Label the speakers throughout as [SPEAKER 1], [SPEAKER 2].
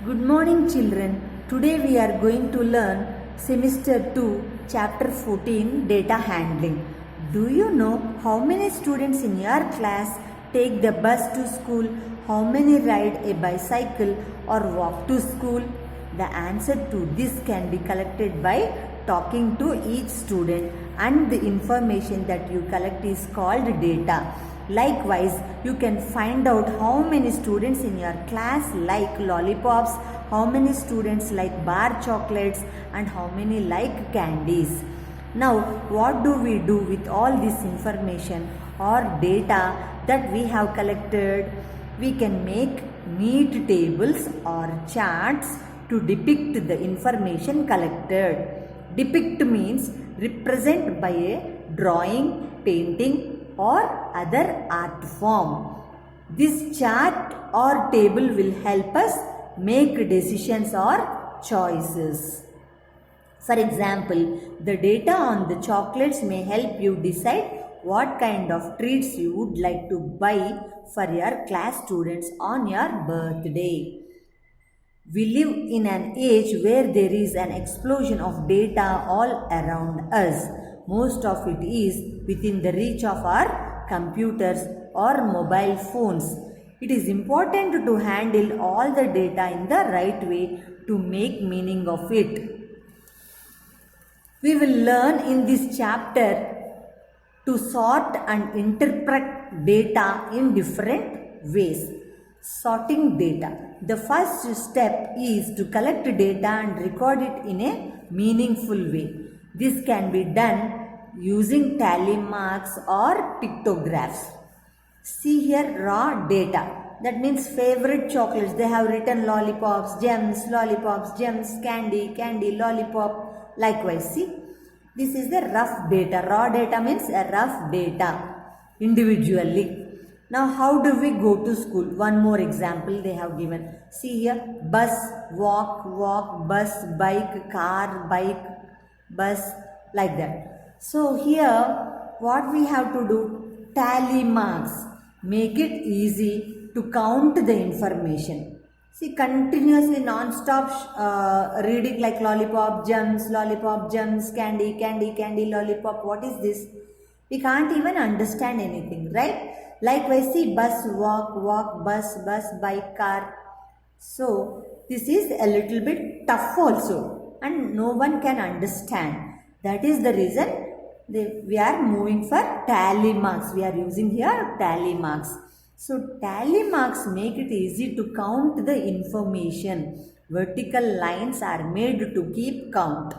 [SPEAKER 1] Good morning, children. Today we are going to learn Semester 2, Chapter 14, Data Handling. Do you know how many students in your class take the bus to school? How many ride a bicycle or walk to school? The answer to this can be collected by talking to each student, and the information that you collect is called data. Likewise, you can find out how many students in your class like lollipops, how many students like bar chocolates, and how many like candies. Now, what do we do with all this information or data that we have collected? We can make neat tables or charts to depict the information collected. Depict means represent by a drawing, painting, or other art form. This chart or table will help us make decisions or choices. For example, the data on the chocolates may help you decide what kind of treats you would like to buy for your class students on your birthday. We live in an age where there is an explosion of data all around us. Most of it is within the reach of our computers or mobile phones. It is important to handle all the data in the right way to make meaning of it. We will learn in this chapter to sort and interpret data in different ways. Sorting data. The first step is to collect data and record it in a meaningful way. This can be done using tally marks or pictographs. See here, raw data. That means favorite chocolates. They have written lollipops, gems, candy, lollipop. Likewise, see, this is the rough data. Raw data means a rough data individually. Now, how do we go to school? One more example they have given. See here, bus, walk, bus, bike, car, bike, bus, like that. So here, what we have to do? Tally marks. Make it easy to count the information. See, continuously non-stop reading like lollipop, gems, candy, lollipop. What is this? We can't even understand anything, right? Likewise, see, bus, walk, bus, bike, car. So, this is a little bit tough also, and no one can understand. That is the reason we are moving for tally marks. We are using here tally marks. So, tally marks make it easy to count the information. Vertical lines are made to keep count.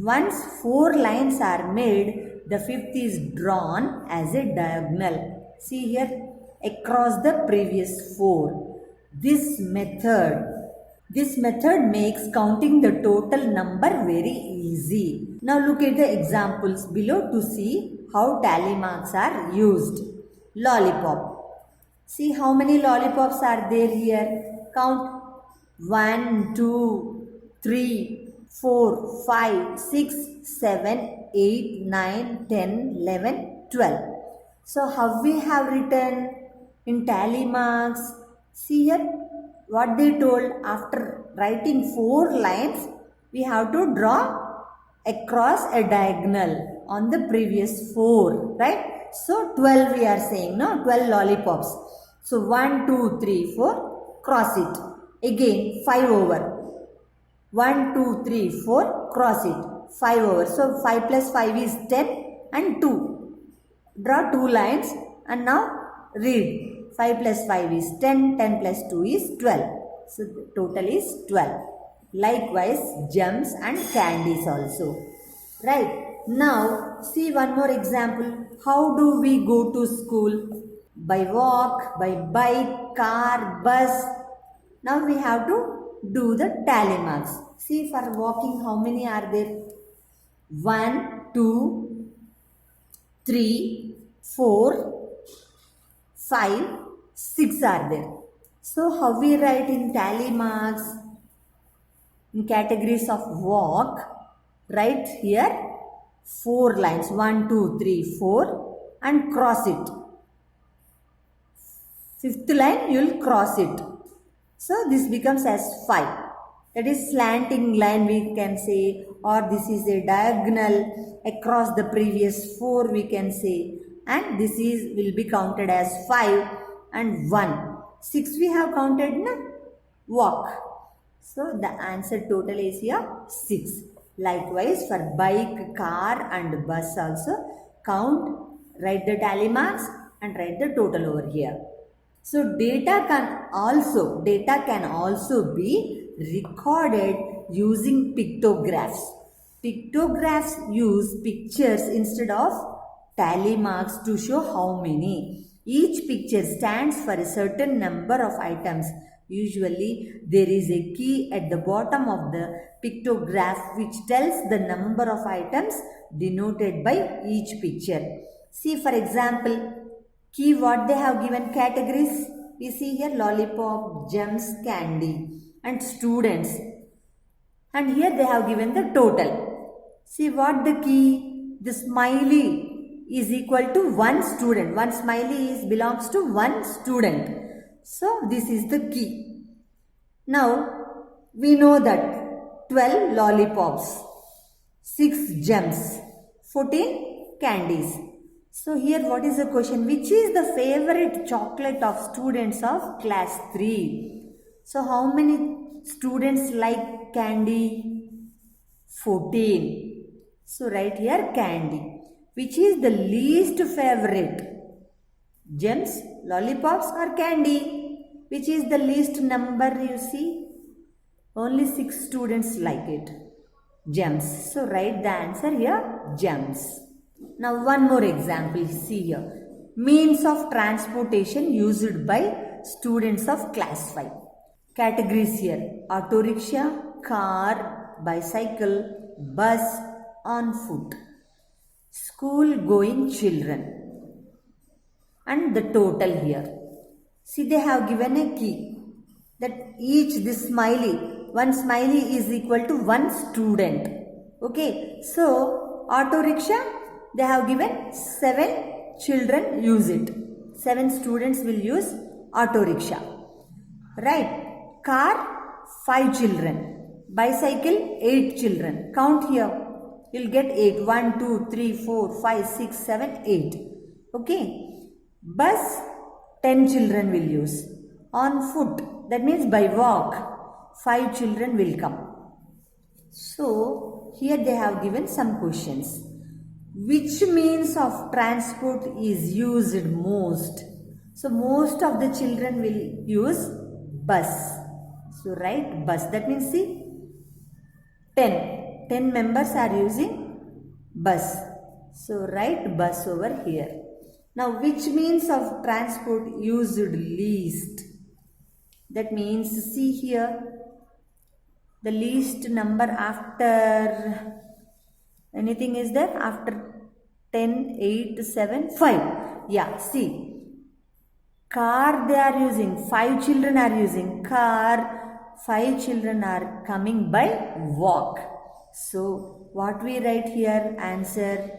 [SPEAKER 1] Once 4 lines are made, the fifth is drawn as a diagonal. See here, across the previous 4. This method makes counting the total number very easy. Now look at the examples below to see how tally marks are used. Lollipop. See how many lollipops are there here. Count 1, 2, 3, 4, 5, 6, 7, 8, 9, 10, 11, 12. So how we have written in tally marks? See here what they told. After writing 4 lines, we have to draw across a diagonal on the previous 4, right? So 12 we are saying, no? 12 lollipops. So 1, 2, 3, 4, cross it. Again 5 over. 1, 2, 3, 4, cross it. 5 over. So 5 plus 5 is 10 and 2. Draw 2 lines and now read. 5 plus 5 is 10, 10 plus 2 is 12. So the total is 12. Likewise, gems and candies also. Right. Now, see one more example. How do we go to school? By walk, by bike, car, bus. Now we have to do the tally marks. See for walking how many are there? 1, 2, 3, 4, 5, 6 are there. So how we write in tally marks? In categories of walk, write here 4 lines. 1, 2, 3, 4 and cross it. 5th line you will cross it. So this becomes as 5. That is slanting line we can say, or this is a diagonal across the previous 4 we can say, and this is will be counted as 5 and 1. 6 we have counted na walk. So the answer total is here 6. Likewise for bike, car and bus also count, write the tally marks and write the total over here. So data can also be recorded using pictographs. Pictographs use pictures instead of tally marks to show how many. Each picture stands for a certain number of items. Usually there is a key at the bottom of the pictograph which tells the number of items denoted by each picture. See for example, key what they have given categories. We see here lollipop, gems, candy and students. And here they have given the total. See what the key, the smiley is equal to one student. One smiley belongs to one student. So this is the key. Now we know that 12 lollipops, 6 gems, 14 candies. So here what is the question? Which is the favorite chocolate of students of class 3? So how many students like candy? 14. So write here candy. Which is the least favorite? Gems, lollipops or candy? Which is the least number you see? Only 6 students like it. Gems. So write the answer here gems. Now one more example, see here. Means of transportation used by students of class 5. Categories here. Auto rickshaw, car, bicycle, bus, on foot. School going children. And the total here. See they have given a key. That each this smiley, one smiley is equal to one student. Okay. So auto rickshaw, they have given 7 children use it. 7 students will use auto rickshaw. Right. Car, 5 children. Bicycle, 8 children. Count here. You'll get 8. 1, 2, 3, 4, 5, 6, 7, 8. Okay. Bus, 10 children will use. On foot, that means by walk, 5 children will come. So, here they have given some questions. Which means of transport is used most? So most of the children will use bus. So write bus. That means see 10 members are using bus. So write bus over here. Now which means of transport used least? That means see here the least number after anything is there after 10, 8, 7, 5. Yeah, see. Car they are using. 5 children are using car. 5 children are coming by walk. So, what we write here? Answer.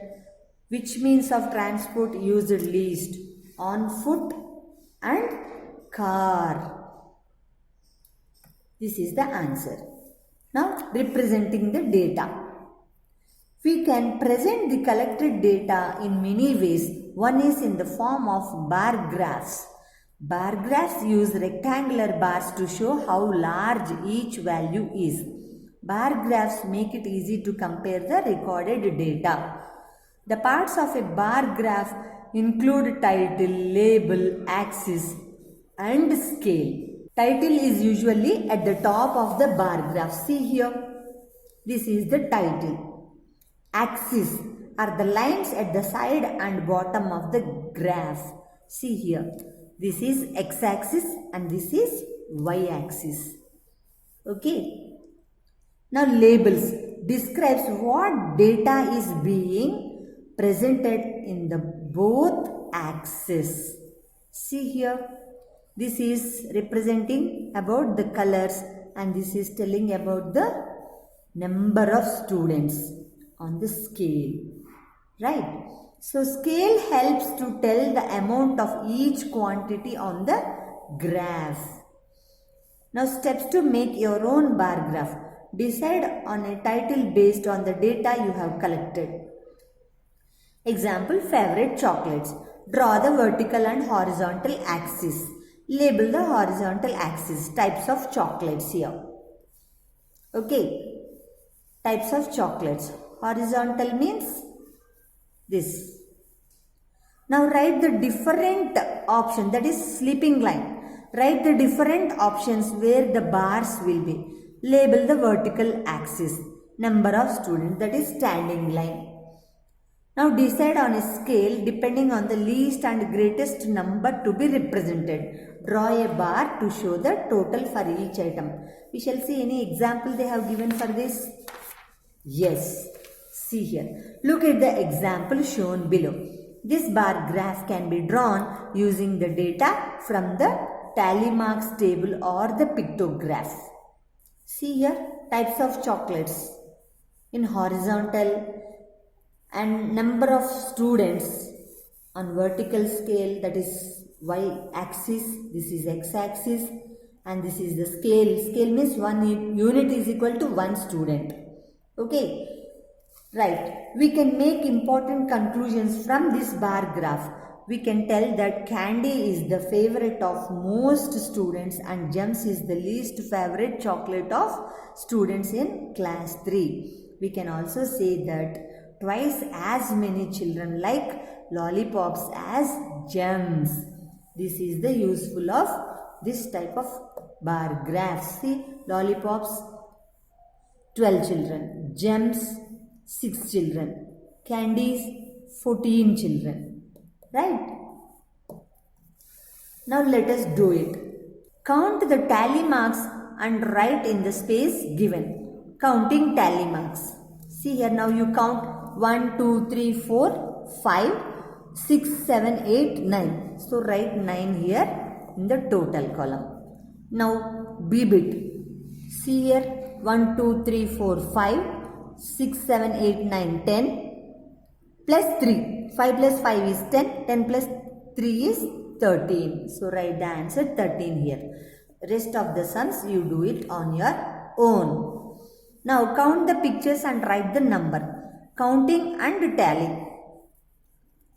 [SPEAKER 1] Which means of transport used least? On foot and car. This is the answer. Now, representing the data. We can present the collected data in many ways. One is in the form of bar graphs. Bar graphs use rectangular bars to show how large each value is. Bar graphs make it easy to compare the recorded data. The parts of a bar graph include title, label, axis, and scale. Title is usually at the top of the bar graph. See here. This is the title. Axis are the lines at the side and bottom of the graph. See here. This is x-axis and this is y-axis. Okay. Now labels describes what data is being presented in the both axes. See here. This is representing about the colors and this is telling about the number of students on the scale, right? So scale helps to tell the amount of each quantity on the graph. Now steps to make your own bar graph. Decide on a title based on the data you have collected. Example, favorite chocolates. Draw the vertical and horizontal axis. Label the horizontal axis. Types of chocolates here. Okay. Types of chocolates. Horizontal means this. Now write the different option, that is sleeping line. Write the different options where the bars will be. Label the vertical axis. Number of students, that is standing line. Now decide on a scale depending on the least and greatest number to be represented. Draw a bar to show the total for each item. We shall see any example they have given for this. Yes, see here. Look at the example shown below. This bar graph can be drawn using the data from the tally marks table or the pictograph. See here, types of chocolates in horizontal and number of students on vertical scale, that is y-axis, this is x-axis, and this is the scale. Scale means 1 unit is equal to 1 student. Okay. Right, we can make important conclusions from this bar graph. We can tell that candy is the favorite of most students and gems is the least favorite chocolate of students in class 3. We can also say that twice as many children like lollipops as gems. This is the useful of this type of bar graph. See, lollipops 12 children, gems 6 children, candies 14 children, right? Now let us do it. Count the tally marks and write in the space given. Counting tally marks. See here, now you count 1, 2, 3, 4, 5, 6, 7, 8, 9. So write 9 here in the total column. Now B bit. See here, 1, 2, 3, 4, 5. 6, 7, 8, 9, 10 plus 3. 5 plus 5 is 10. 10 plus 3 is 13. So write the answer 13 here. Rest of the sums you do it on your own. Now count the pictures and write the number. Counting and tally.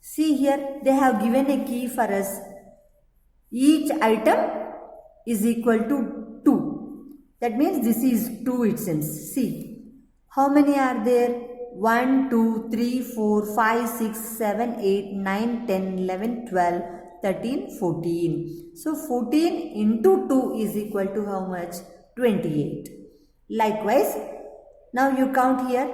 [SPEAKER 1] See here, they have given a key for us. Each item is equal to 2. That means this is 2 it seems. See. How many are there? 1, 2, 3, 4, 5, 6, 7, 8, 9, 10, 11, 12, 13, 14. So 14 into 2 is equal to how much? 28. Likewise, now you count here.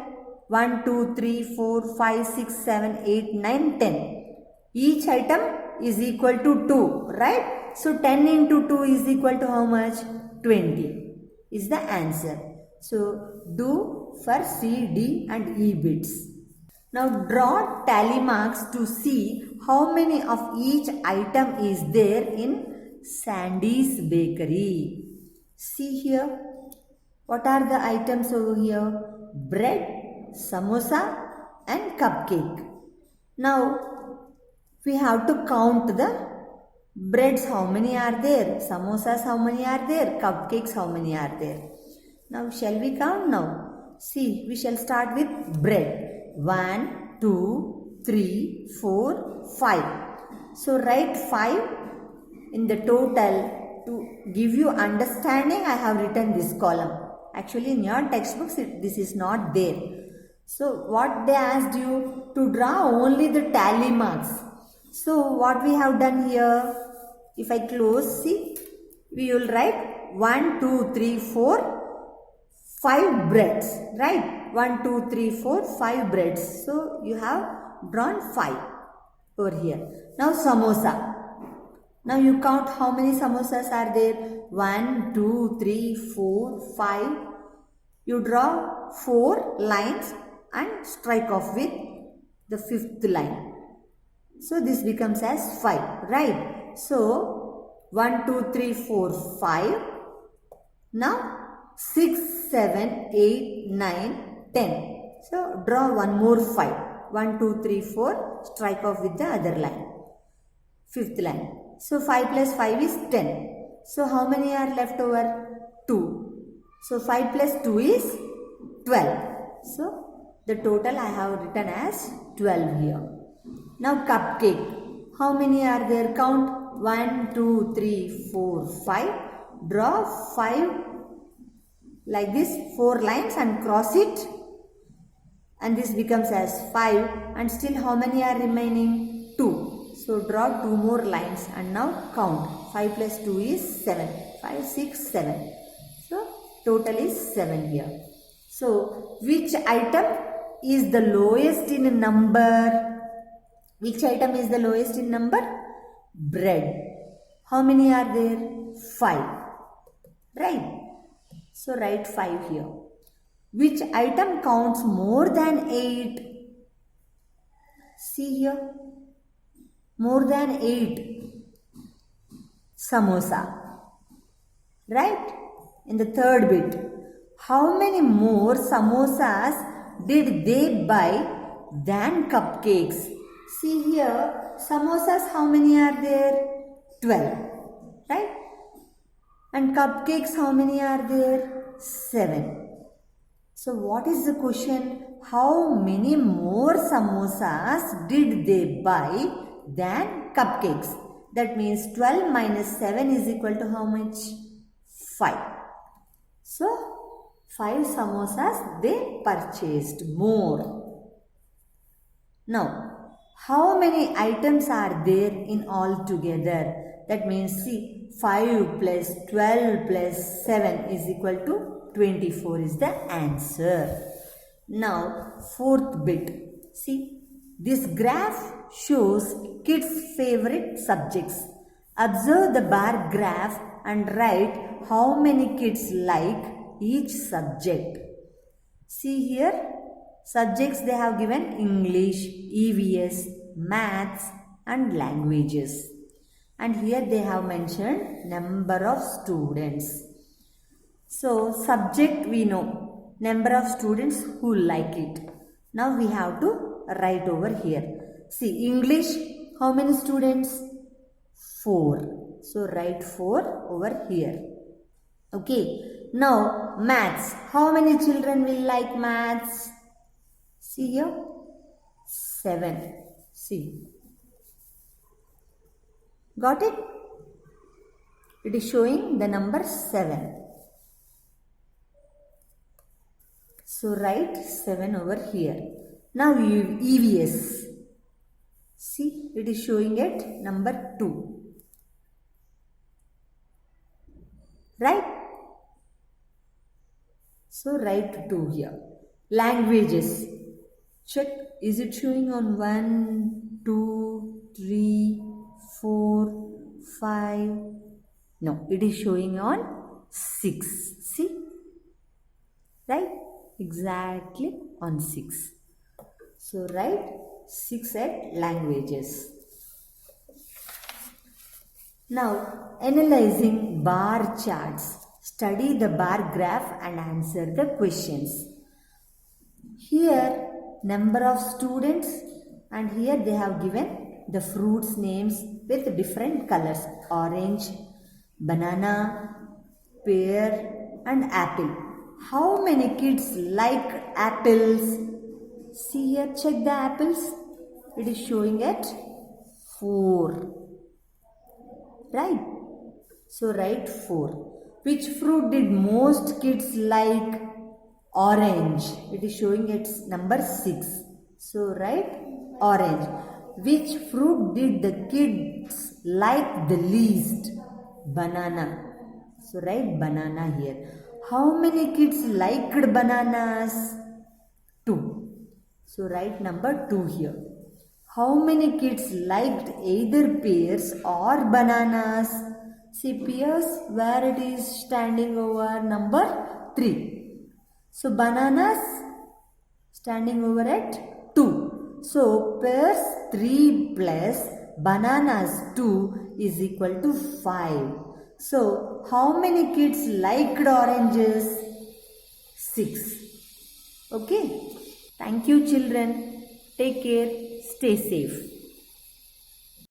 [SPEAKER 1] 1, 2, 3, 4, 5, 6, 7, 8, 9, 10. Each item is equal to 2, right? So 10 into 2 is equal to how much? 20 is the answer. So do for C, D and E bits. Now draw tally marks to see how many of each item is there in Sandy's bakery. See here, what are the items over here? Bread, samosa and cupcake. Now we have to count the breads, how many are there? Samosas, how many are there? Cupcakes, how many are there? Now shall we count now? See, we shall start with bread. 1, 2, 3, 4, 5. So write 5 in the total. To give you understanding, I have written this column. Actually in your textbooks this is not there. So what they asked you? To draw only the tally marks. So what we have done here? If I close, see, we will write 1, 2, 3, 4, 5 breads, right? 1, 2, 3, 4, 5 breads. So you have drawn 5 over here. Now samosa. Now you count how many samosas are there. 1, 2, 3, 4, 5. You draw 4 lines and strike off with the 5th line. So this becomes as 5, right? So 1, 2, 3, 4, 5. Now 6, 7, 8, 9, 10. So draw one more 5. 1, 2, 3, 4. Strike off with the other line. 5th line. So 5 plus 5 is 10. So how many are left over? 2. So 5 plus 2 is 12. So the total I have written as 12 here. Now cupcake. How many are there? Count 1, 2, 3, 4, 5. Draw 5 like this, 4 lines and cross it. And this becomes as 5. And still how many are remaining? 2. So draw 2 more lines and now count. 5 plus 2 is 7. 5, 6, 7. So total is 7 here. So which item is the lowest in number? Which item is the lowest in number? Bread. How many are there? 5. Right? So write 5 here. Which item counts more than 8? See here. More than 8. Samosa. Right? In the third bit. How many more samosas did they buy than cupcakes? See here, samosas how many are there? 12. Right? And cupcakes how many are there? 7. So what is the question? How many more samosas did they buy than cupcakes? That means 12 minus 7 is equal to how much? 5. So 5 samosas they purchased more. Now, how many items are there in all together? That means see, 5 plus 12 plus 7 is equal to 24 is the answer. Now, fourth bit. See, this graph shows kids' favorite subjects. Observe the bar graph and write how many kids like each subject. See here, subjects they have given English, EVS, maths and languages. And here they have mentioned number of students. So subject we know, number of students who like it. Now we have to write over here. See English, how many students? 4. So write 4 over here. Okay. Now maths, how many children will like maths? See here, 7. See. Got it? It is showing the number 7. So write 7 over here. Now EVS. See, it is showing it number 2. Right? So write 2 here. Languages. Check, is it showing on 1, 2, 3, 4, 5? No, it is showing on 6. See? Right? Exactly on 6. So write 6 at languages. Now, analyzing bar charts. Study the bar graph and answer the questions. Here, number of students, and here they have given the fruits names with different colors. Orange, banana, pear and apple. How many kids like apples? See here, check the apples. It is showing at 4. Right? So write 4. Which fruit did most kids like? Orange. It is showing its number 6. So write orange. Which fruit did the kids like the least? Banana. So write banana here. How many kids liked bananas? 2. So write number 2 here. How many kids liked either pears or bananas? See pears where it is standing over number 3. So bananas standing over at 2. So pears 3 plus bananas 2 is equal to 5. So how many kids liked oranges? 6. Okay. Thank you children. Take care. Stay safe.